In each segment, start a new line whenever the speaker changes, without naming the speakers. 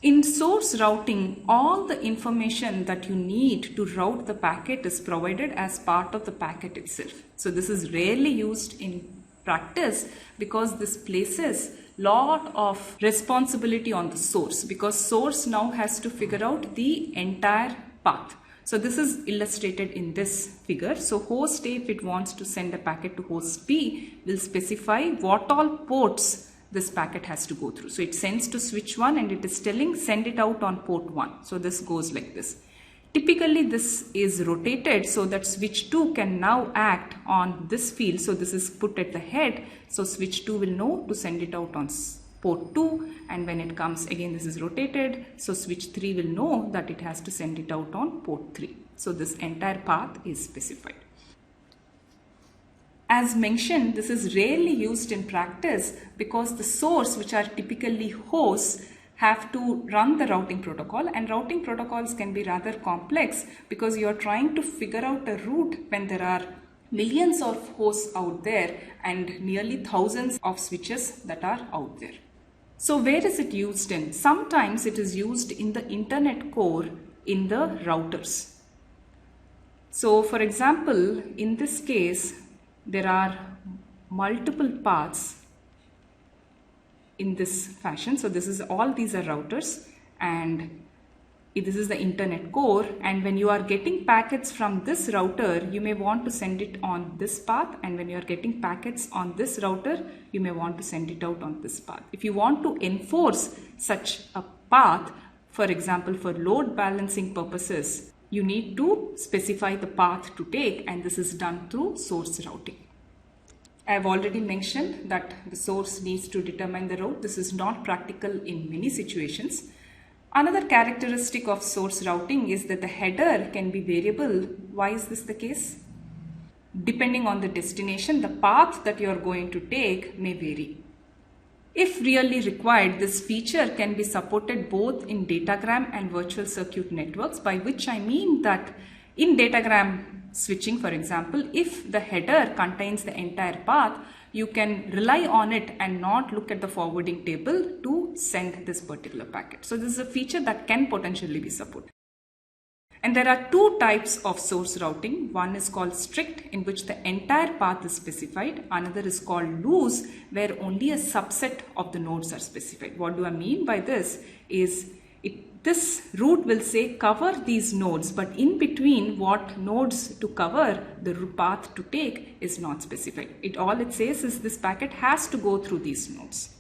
In source routing, all the information that you need to route the packet is provided as part of the packet itself. So this is rarely used in practice because this places lot of responsibility on the source, because source now has to figure out the entire path. So this is illustrated in this figure. So host A, if it wants to send a packet to host B, will specify what all ports this packet has to go through. So it sends to switch 1 and it is telling send it out on port 1. So this goes like this. Typically this is rotated so that switch 2 can now act on this field. So this is put at the head. So switch 2 will know to send it out on port 2, and when it comes again this is rotated. So switch 3 will know that it has to send it out on port 3. So this entire path is specified. As mentioned, this is rarely used in practice because the source, which are typically hosts, have to run the routing protocol, and routing protocols can be rather complex because you are trying to figure out a route when there are millions of hosts out there and nearly thousands of switches that are out there. So where is it used in? Sometimes it is used in the internet core in the routers. So for example, in this case, there are multiple paths in this fashion. So this is all these are routers, and this is the internet core, and when you are getting packets from this router, you may want to send it on this path, and when you are getting packets on this router, you may want to send it out on this path. If you want to enforce such a path, for example for load balancing purposes, you need to specify the path to take, and this is done through source routing. I have already mentioned that the source needs to determine the route. This is not practical in many situations. Another characteristic of source routing is that the header can be variable. Why is this the case? Depending on the destination, the path that you are going to take may vary. If really required, this feature can be supported both in datagram and virtual circuit networks, by which I mean that in datagram switching, for example, if the header contains the entire path, you can rely on it and not look at the forwarding table to send this particular packet. So this is a feature that can potentially be supported. And there are two types of source routing. One is called strict, in which the entire path is specified. Another is called loose, where only a subset of the nodes are specified. What do I mean by this is this route will say cover these nodes, but in between what nodes to cover, the path to take is not specified. All it says is this packet has to go through these nodes.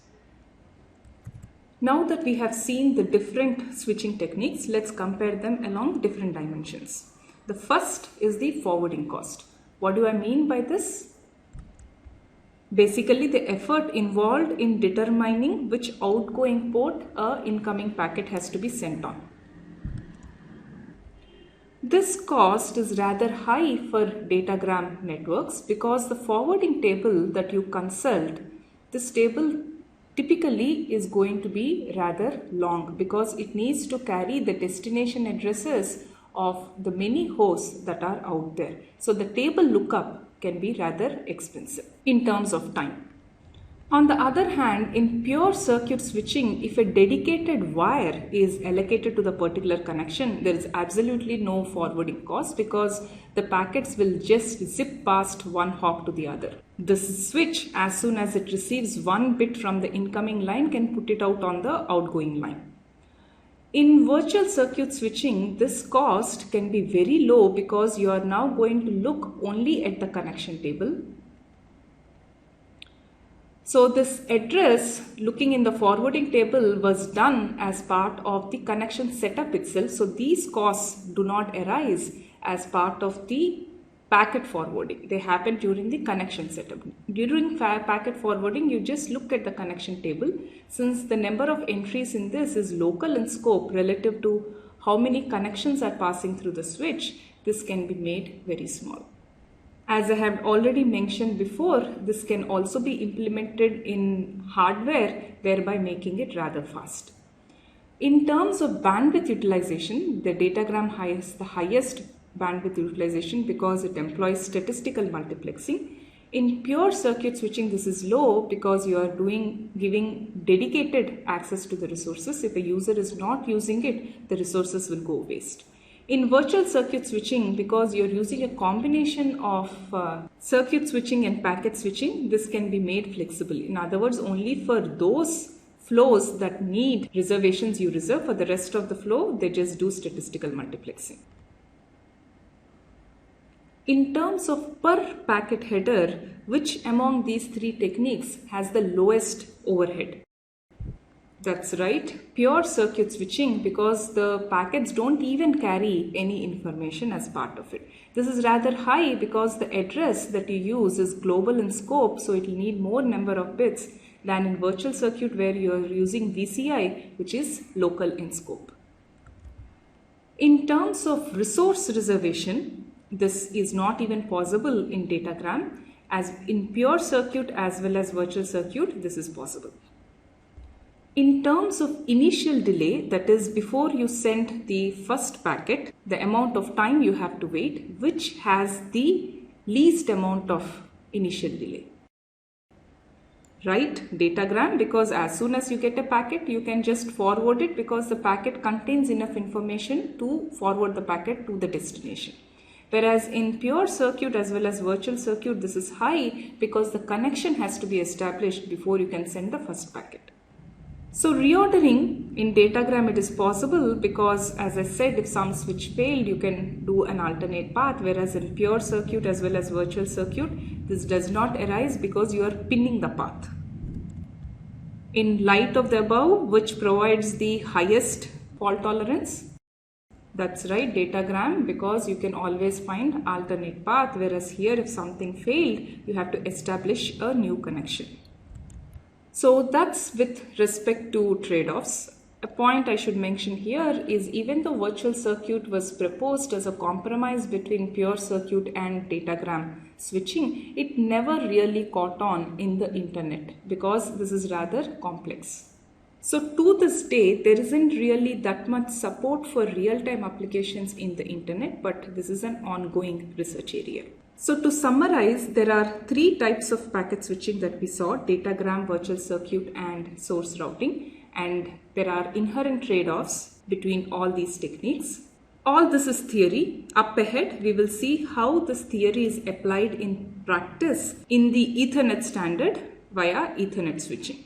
Now that we have seen the different switching techniques, let's compare them along different dimensions. The first is the forwarding cost. What do I mean by this? Basically, the effort involved in determining which outgoing port an incoming packet has to be sent on. This cost is rather high for datagram networks because the forwarding table that you consult, this table typically is going to be rather long because it needs to carry the destination addresses of the many hosts that are out there. So the table lookup can be rather expensive in terms of time. On the other hand, in pure circuit switching, if a dedicated wire is allocated to the particular connection, there is absolutely no forwarding cost because the packets will just zip past one hop to the other. This switch, as soon as it receives one bit from the incoming line, can put it out on the outgoing line. In virtual circuit switching, this cost can be very low because you are now going to look only at the connection table. So this address looking in the forwarding table was done as part of the connection setup itself. So these costs do not arise as part of the packet forwarding. They happen during the connection setup. During packet forwarding, you just look at the connection table. Since the number of entries in this is local in scope relative to how many connections are passing through the switch, this can be made very small. As I have already mentioned before, this can also be implemented in hardware, thereby making it rather fast. In terms of bandwidth utilization, the datagram has the highest bandwidth utilization because it employs statistical multiplexing. In pure circuit switching, this is low because you are giving dedicated access to the resources. If a user is not using it, the resources will go waste. In virtual circuit switching, because you're using a combination of circuit switching and packet switching, this can be made flexible. In other words, only for those flows that need reservations you reserve. For the rest of the flow, they just do statistical multiplexing. In terms of per packet header, which among these three techniques has the lowest overhead? That's right, pure circuit switching, because the packets don't even carry any information as part of it. This is rather high because the address that you use is global in scope, so it will need more number of bits than in virtual circuit where you are using VCI, which is local in scope. In terms of resource reservation, this is not even possible in datagram. As in pure circuit as well as virtual circuit, this is possible. In terms of initial delay, that is before you send the first packet, the amount of time you have to wait, which has the least amount of initial delay? Right, datagram, because as soon as you get a packet, you can just forward it because the packet contains enough information to forward the packet to the destination. Whereas in pure circuit as well as virtual circuit, this is high because the connection has to be established before you can send the first packet. So reordering in datagram, it is possible because, as I said, if some switch failed, you can do an alternate path, whereas in pure circuit as well as virtual circuit, this does not arise because you are pinning the path. In light of the above, which provides the highest fault tolerance? That's right, datagram, because you can always find alternate path, whereas here if something failed, you have to establish a new connection. So that's with respect to trade-offs. A point I should mention here is even though virtual circuit was proposed as a compromise between pure circuit and datagram switching, it never really caught on in the internet because this is rather complex. So to this day, there isn't really that much support for real-time applications in the internet, but this is an ongoing research area. So to summarize, there are three types of packet switching that we saw: datagram, virtual circuit, and source routing. And there are inherent trade-offs between all these techniques. All this is theory. Up ahead, we will see how this theory is applied in practice in the Ethernet standard via Ethernet switching.